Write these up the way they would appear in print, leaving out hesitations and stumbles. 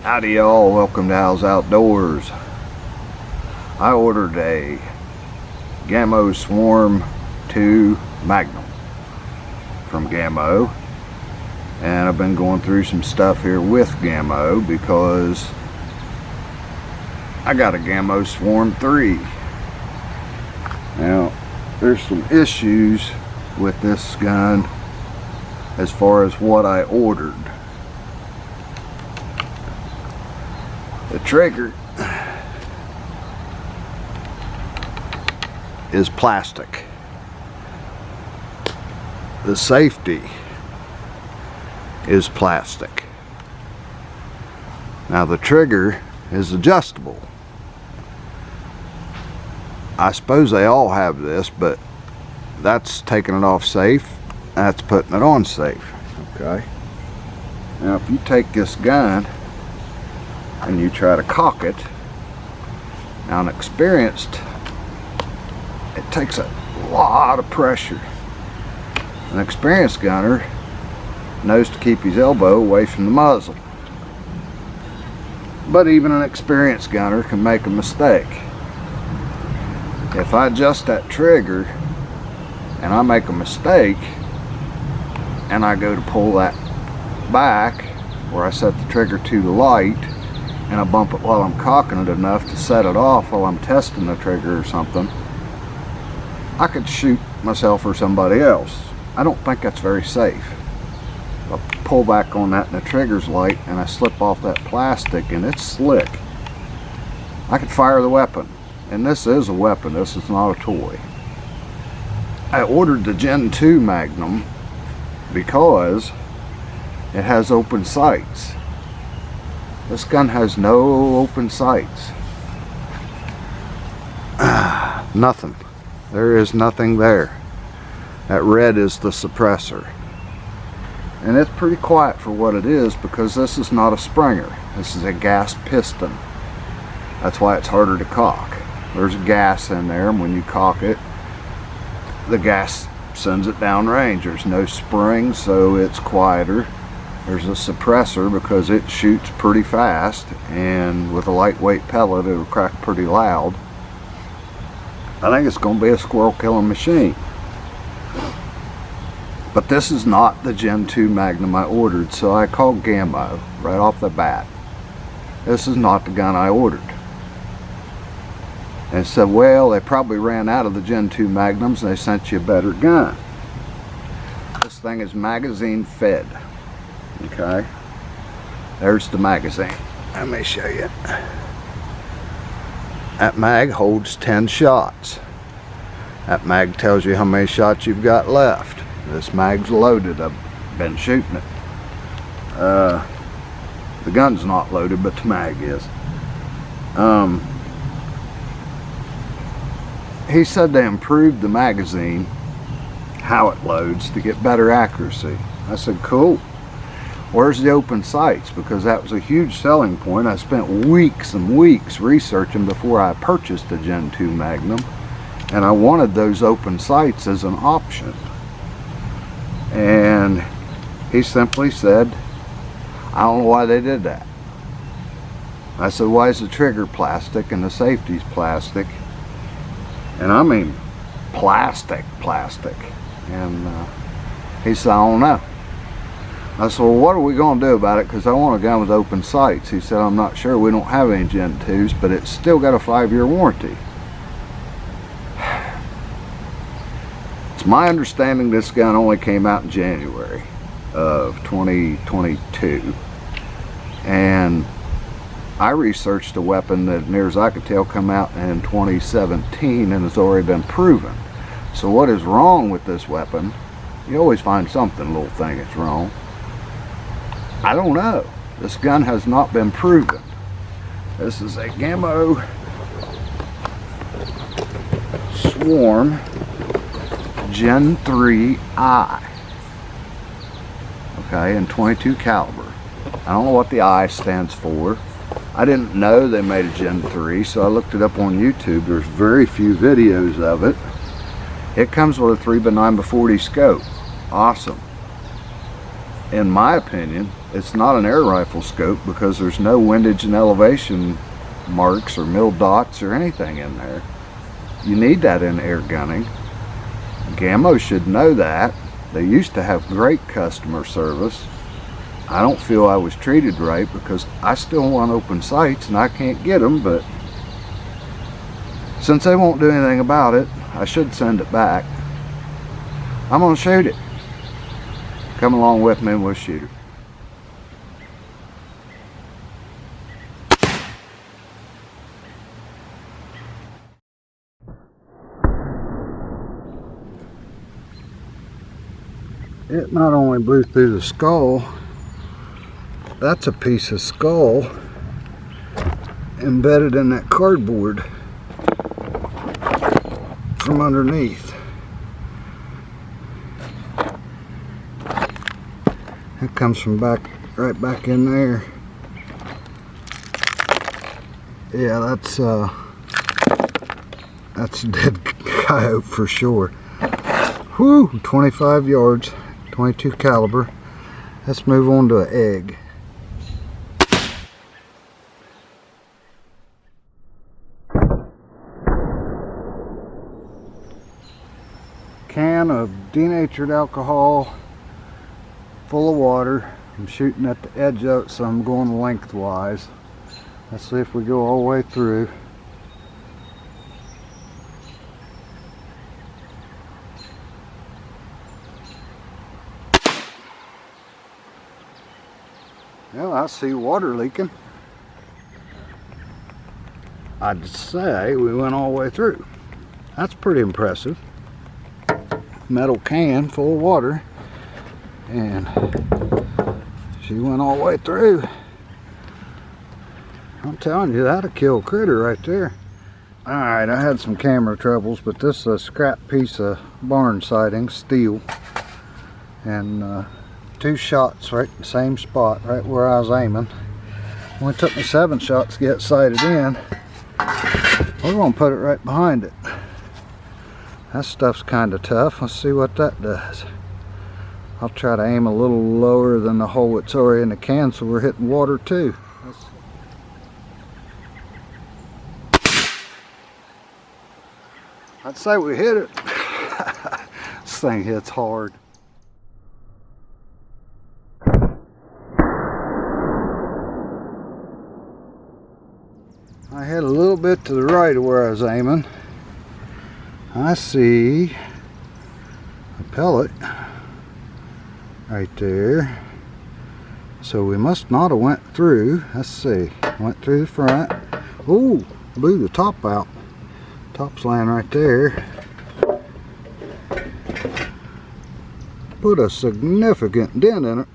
Howdy y'all, welcome to Al's Outdoors. I ordered a Gamo Swarm 2 Magnum from Gamo, and I've been going through some stuff here with Gamo because I got a Gamo Swarm 3. Now there's some issues with this gun as far as what I ordered. The trigger is plastic. The safety is plastic. Now the trigger is adjustable. I suppose they all have this, but that's taking it off safe, that's putting it on safe. Okay. Now if you take this gun and you try to cock it, now an experienced, it takes a lot of pressure. An experienced gunner knows to keep his elbow away from the muzzle, but even an experienced gunner can make a mistake. If I adjust that trigger and I make a mistake and I go to pull that back, where I set the trigger to the light and I bump it while I'm cocking it enough to set it off while I'm testing the trigger or something, I could shoot myself or somebody else. I don't think that's very safe. I pull back on that and the trigger's light and I slip off that plastic and it's slick. I could fire the weapon, and this is a weapon, this is not a toy. I ordered the Gen 2 Magnum because it has open sights. This gun has no open sights. Nothing. There is nothing there. That red is the suppressor. And it's pretty quiet for what it is because this is not a Springer. This is a gas piston. That's why it's harder to cock. There's gas in there, and when you cock it, the gas sends it down range. There's no spring, so it's quieter. There's a suppressor because it shoots pretty fast, and with a lightweight pellet it'll crack pretty loud. I think it's going to be a squirrel killing machine. But this is not the Gen 2 Magnum I ordered, so I called Gamo right off the bat. This is not the gun I ordered. And said, well, they probably ran out of the Gen 2 Magnums and they sent you a better gun. This thing is magazine fed. Okay, there's the magazine. Let me show you. That mag holds 10 shots. That mag tells you how many shots you've got left. This mag's loaded. I've been shooting it. The gun's not loaded, but the mag is. He said they improved the magazine, how it loads, to get better accuracy. I said, cool. Where's the open sights? Because that was a huge selling point. I spent weeks and weeks researching before I purchased the Gen 2 Magnum, and I wanted those open sights as an option. And he simply said, I don't know why they did that. I said, why is the trigger plastic and the safety's plastic? And I mean plastic. And he said, I don't know. I said, well, what are we going to do about it? Because I want a gun with open sights. He said, I'm not sure. We don't have any Gen 2s, but it's still got a 5-year warranty. It's my understanding this gun only came out in January of 2022. And I researched a weapon that, near as I could tell, come out in 2017 and has already been proven. So what is wrong with this weapon? You always find something, a little thing that's wrong. I don't know. This gun has not been proven. This is a Gamo Swarm GEN3i. Okay, in 22 caliber. I don't know what the I stands for. I didn't know they made a Gen 3, so I looked it up on YouTube. There's very few videos of it. It comes with a 3x9x40 scope. Awesome. In my opinion, It's not an air rifle scope because there's no windage and elevation marks or mil dots or anything in there. You need that in air gunning. Gamo should know that. They used to have great customer service. I don't feel I was treated right because I still want open sights and I can't get them, but since they won't do anything about it, I should send it back. I'm gonna shoot it. Come along with me and we'll shoot it. It not only blew through the skull, that's a piece of skull embedded in that cardboard from underneath. It comes from right back in there. Yeah, that's a dead coyote for sure. Whew, 25 yards. 22 caliber. Let's move on to an egg. Can of denatured alcohol full of water. I'm shooting at the edge of it, so I'm going lengthwise. Let's see if we go all the way through. Well, I see water leaking. I'd say we went all the way through. That's pretty impressive. Metal can full of water, and she went all the way through. I'm telling you, that'll kill a critter right there. Alright, I had some camera troubles, but this is a scrap piece of barn siding, steel, and 2 shots right in the same spot, right where I was aiming. Only took me 7 shots to get sighted in. We're going to put it right behind it. That stuff's kind of tough. Let's see what that does. I'll try to aim a little lower than the hole that's already in the can, so we're hitting water too. I'd say we hit it. This thing hits hard. I hit a little bit to the right of where I was aiming. I see a pellet right there. So we must not have went through. Let's see. Went through the front. Ooh, blew the top out. Top's laying right there. Put a significant dent in it.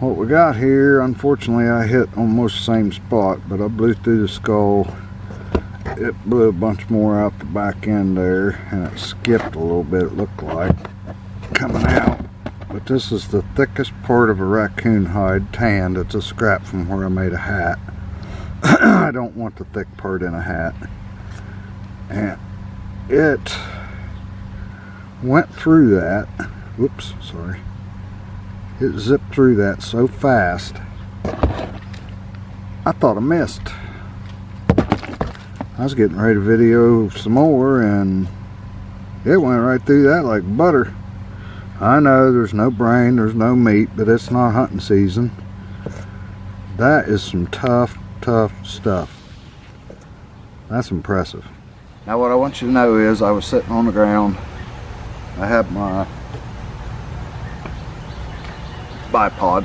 What we got here, unfortunately I hit almost the same spot, but I blew through the skull. It blew a bunch more out the back end there, and it skipped a little bit, it looked like, coming out. But this is the thickest part of a raccoon hide, tanned. It's a scrap from where I made a hat. I don't want the thick part in a hat. And it went through that. Whoops, sorry. It zipped through that so fast, I thought I missed. I was getting ready to video some more, and it went right through that like butter. I know there's no brain, there's no meat, but it's not hunting season. That is some tough stuff. That's impressive. Now what I want you to know is I was sitting on the ground. I had my bipod.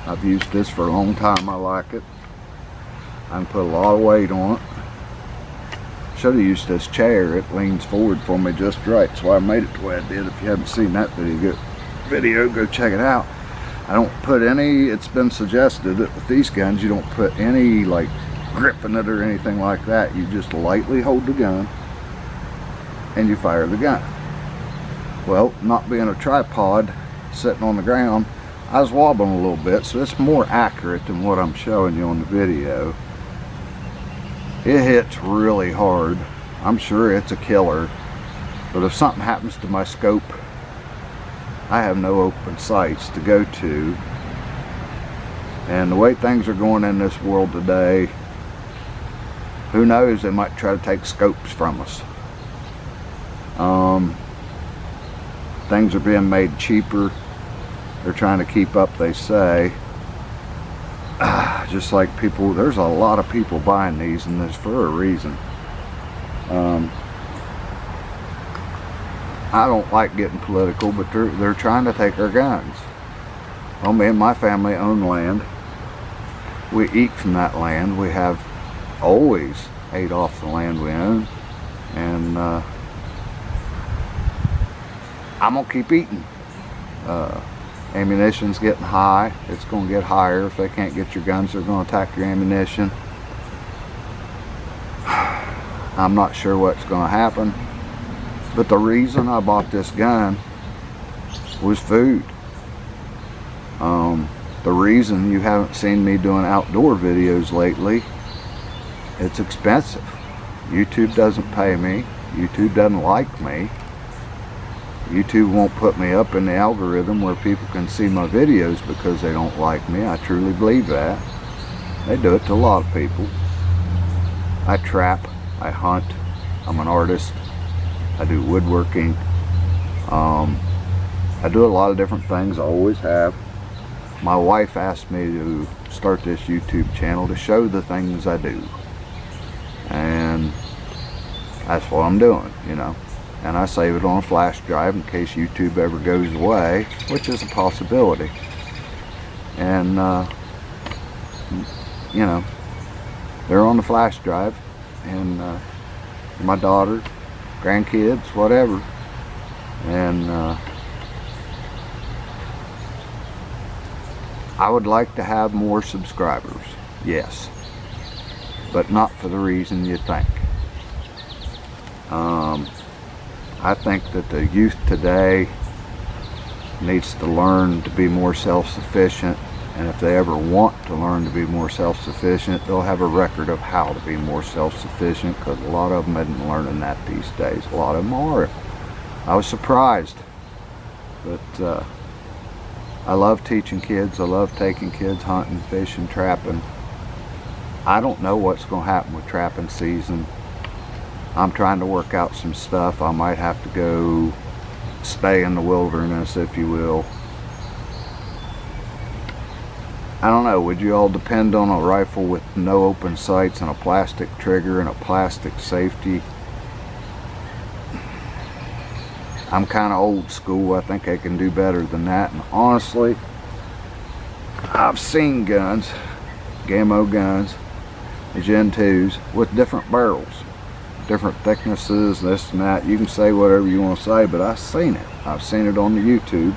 I've used this for a long time. I like it. I can put a lot of weight on it. Should have used this chair. It leans forward for me just right. That's why I made it the way I did. If you haven't seen that video, go check it out. I don't put any, it's been suggested that with these guns you don't put any like grip in it or anything like that. You just lightly hold the gun and you fire the gun. Well, not being a tripod, sitting on the ground, I was wobbling a little bit, so it's more accurate than what I'm showing you on the video. It hits really hard. I'm sure it's a killer, but if something happens to my scope, I have no open sights to go to. And the way things are going in this world today, who knows, they might try to take scopes from us. Things are being made cheaper. They're trying to keep up, they say. Just like people, there's a lot of people buying these, and this for a reason. I don't like getting political, but they're trying to take our guns. Well, me and my family own land. We eat from that land. We have always ate off the land we own, and I'm gonna keep eating. Ammunition's getting high. It's gonna get higher. If they can't get your guns, they're gonna attack your ammunition. I'm not sure what's gonna happen, but the reason I bought this gun was food. The reason you haven't seen me doing outdoor videos lately, it's expensive. YouTube doesn't pay me. YouTube doesn't like me. YouTube won't put me up in the algorithm where people can see my videos because they don't like me. I truly believe that. They do it to a lot of people. I trap, I hunt, I'm an artist, I do woodworking, I do a lot of different things, I always have. My wife asked me to start this YouTube channel to show the things I do, and that's what I'm doing, you know. And I save it on a flash drive in case YouTube ever goes away, which is a possibility. And you know, they're on the flash drive, and my daughter, grandkids, whatever. And I would like to have more subscribers, yes, but not for the reason you think. I think that the youth today needs to learn to be more self-sufficient, and if they ever want to learn to be more self-sufficient, they'll have a record of how to be more self-sufficient, because a lot of them isn't learning that these days. A lot of them are. I was surprised, but I love teaching kids. I love taking kids hunting, fishing, trapping. I don't know what's going to happen with trapping season. I'm trying to work out some stuff. I might have to go stay in the wilderness, if you will. I don't know, would you all depend on a rifle with no open sights and a plastic trigger and a plastic safety? I'm kind of old school. I think I can do better than that. And honestly, I've seen guns, Gamo guns, the Gen2s, with different barrels, different thicknesses, this and that. You can say whatever you want to say, but I've seen it. I've seen it on the YouTube.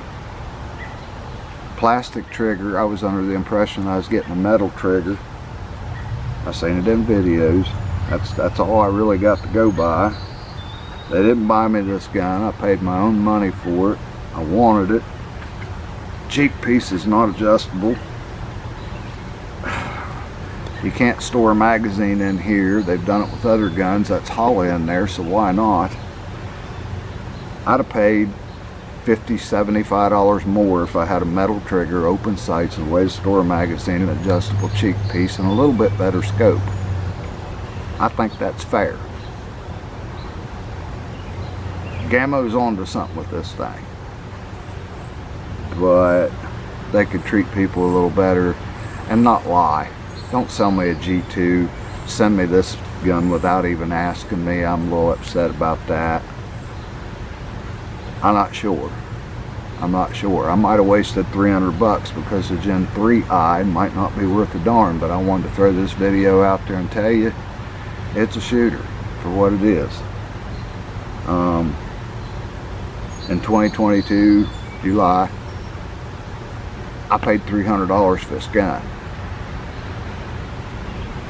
Plastic trigger, I was under the impression I was getting a metal trigger. I've seen it in videos. That's all I really got to go by. They didn't buy me this gun. I paid my own money for it. I wanted it. Cheap piece is not adjustable. You can't store a magazine in here. They've done it with other guns. That's hollow in there, so why not? I'd have paid $50, $75 more if I had a metal trigger, open sights, and a way to store a magazine, an adjustable cheek piece, and a little bit better scope. I think that's fair. Gamo's onto something with this thing, but they could treat people a little better and not lie. Don't sell me a G2, send me this gun without even asking me. I'm a little upset about that. I'm not sure. I might have wasted 300 bucks because the GEN3i might not be worth a darn, but I wanted to throw this video out there and tell you it's a shooter for what it is. In 2022, July, I paid $300 for this gun.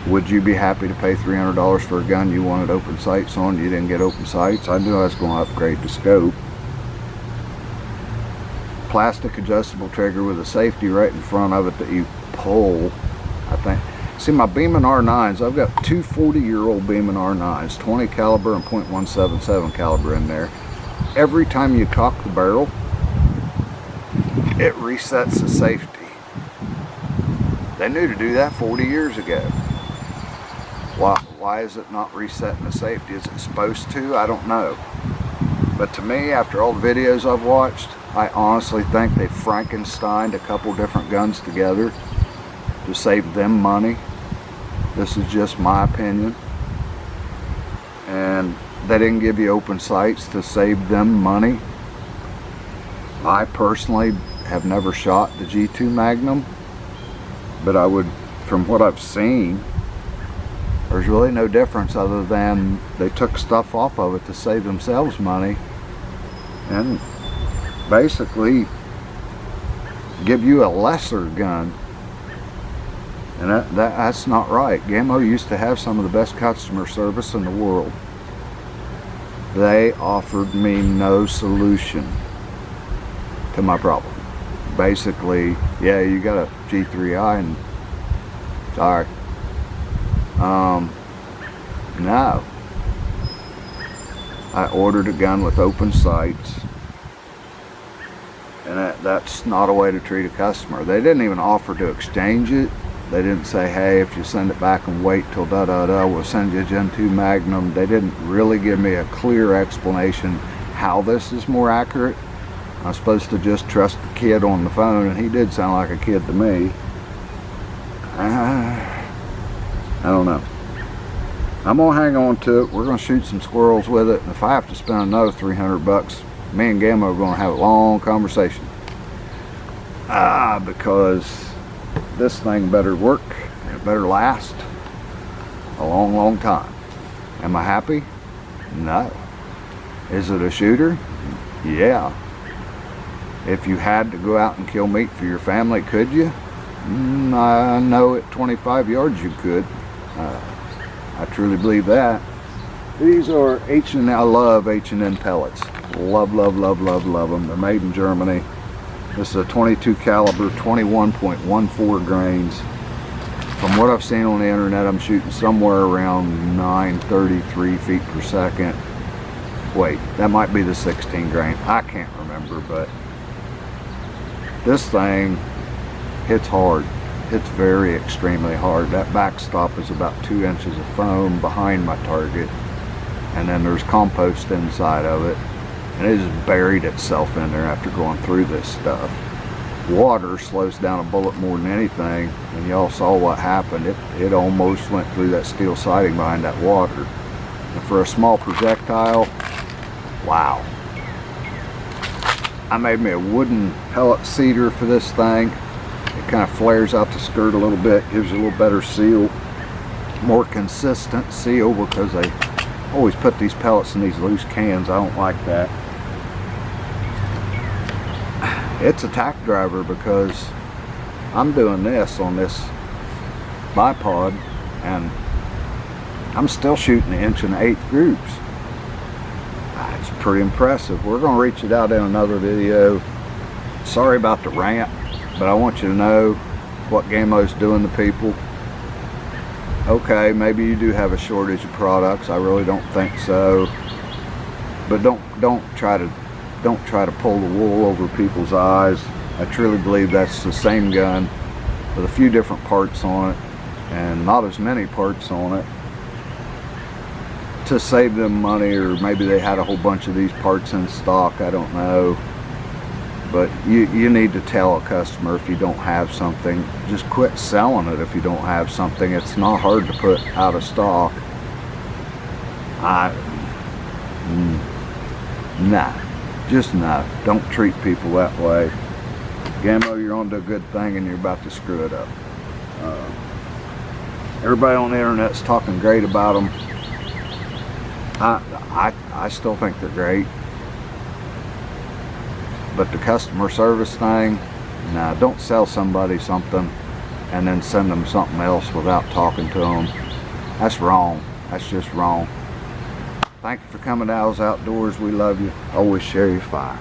Would you be happy to pay $300 for a gun you wanted open sights on? You didn't get open sights. I knew I was going to upgrade the scope. plastic adjustable trigger with a safety right in front of it that you pull, I think. See, my Beeman R9s, I've got two 40-year-old Beeman R9s, 20 caliber and .177 caliber in there. Every time you cock the barrel, it resets the safety. They knew to do that 40 years ago. Why is it not resetting the safety? Is it supposed to? I don't know. But to me, after all the videos I've watched, I honestly think they Frankensteined a couple different guns together to save them money. This is just my opinion. And they didn't give you open sights to save them money. I personally have never shot the G2 Magnum, but I would, from what I've seen, there's really no difference other than they took stuff off of it to save themselves money and basically give you a lesser gun. And that's not right. Gamo used to have some of the best customer service in the world. They offered me no solution to my problem. Basically, yeah, you got a G3i and sorry. No. I ordered a gun with open sights, and that's not a way to treat a customer. They didn't even offer to exchange it. They didn't say, hey, if you send it back and wait till da-da-da, we'll send you a Gen2 Magnum. They didn't really give me a clear explanation how this is more accurate. I was supposed to just trust the kid on the phone, and he did sound like a kid to me. I don't know. I'm gonna hang on to it. We're gonna shoot some squirrels with it, and if I have to spend another 300 bucks, me and Gamo are gonna have a long conversation. Because this thing better work, and it better last a long, long time. Am I happy? No. Is it a shooter? Yeah. If you had to go out and kill meat for your family, could you? I know at 25 yards you could. I truly believe that. These are H&N. I love H&N pellets. Love, love, love, love, love them. They're made in Germany. This is a 22 caliber, 21.14 grains. From what I've seen on the internet, I'm shooting somewhere around 933 feet per second. Wait, that might be the 16 grain. I can't remember, but this thing hits hard. It's very extremely hard. That backstop is about 2 inches of foam behind my target, and then there's compost inside of it, and it has buried itself in there after going through this stuff. Water slows down a bullet more than anything, and y'all saw what happened. It almost went through that steel siding behind that water. And for a small projectile, wow. I made me a wooden pellet seeder for this thing. It kind of flares out the skirt a little bit, gives you a little better seal, more consistent seal, because they always put these pellets in these loose cans. I don't like that. It's a tack driver because I'm doing this on this bipod, and I'm still shooting 1 1/8" groups. It's pretty impressive. We're going to reach it out in another video. Sorry about the rant, but I want you to know what Gamo's doing to people. Okay, maybe you do have a shortage of products. I really don't think so. But don't try to pull the wool over people's eyes. I truly believe that's the same gun with a few different parts on it, and not as many parts on it, to save them money, or maybe they had a whole bunch of these parts in stock. I don't know. But you need to tell a customer if you don't have something. Just quit selling it if you don't have something. It's not hard to put out of stock. Nah. Just no. Don't treat people that way. Gamo, you're on to a good thing and you're about to screw it up. Everybody on the internet's talking great about them. I still think they're great. But the customer service thing, nah, don't sell somebody something and then send them something else without talking to them. That's wrong. That's just wrong. Thank you for coming to Al's Outdoors. We love you. Always share your fire.